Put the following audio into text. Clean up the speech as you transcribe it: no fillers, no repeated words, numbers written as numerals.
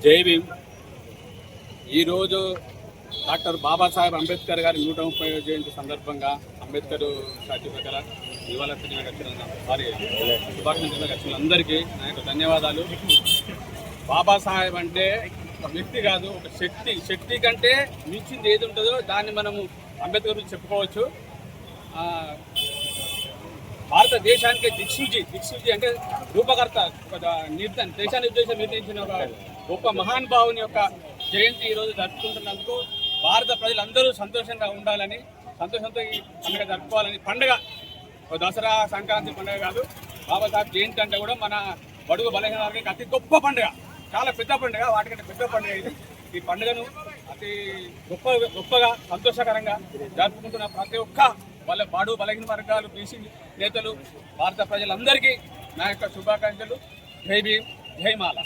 జై భీమ్. ఈరోజు డాక్టర్ బాబాసాహెబ్ అంబేద్కర్ గారి 130వ జయంతి సందర్భంగా అంబేద్కర్ స్టాచ్యూ దగ్గర ఇవాళ శుభాకాంక్షలు వచ్చిన అందరికీ నా యొక్క ధన్యవాదాలు. బాబాసాహెబ్ అంటే ఒక వ్యక్తి కాదు, ఒక శక్తి. శక్తి కంటే మించింది ఏది ఉంటుందో దాన్ని మనము అంబేద్కర్ గురించి చెప్పుకోవచ్చు. భారతదేశానికి దిక్సూచి అంటే రూపకర్త, దేశాన్ని ఉద్దేశం నిర్ణయించిన ఒక గొప్ప మహానుభావుని యొక్క జయంతి ఈరోజు జరుపుకుంటున్నందుకు భారత ప్రజలందరూ సంతోషంగా ఉండాలని, సంతోషంతో ఈ పండుగ జరుపుకోవాలని. పండుగ దసరా, సంక్రాంతి పండుగ కాదు, బాబాసాహెబ్ జయంతి అంటే కూడా మన బడుగు బలహీన వర్గానికి అతి గొప్ప పండుగ, చాలా పెద్ద పండుగ, వాటికంటే పెద్ద పండుగ ఇది. ఈ పండుగను అతి గొప్పగా సంతోషకరంగా జరుపుకుంటున్న ప్రతి ఒక్క బడుగు బలహీన వర్గాలు, బీసీ నేతలు, భారత ప్రజలందరికీ నా యొక్క శుభాకాంక్షలు. జై భీమ్, జై మాల.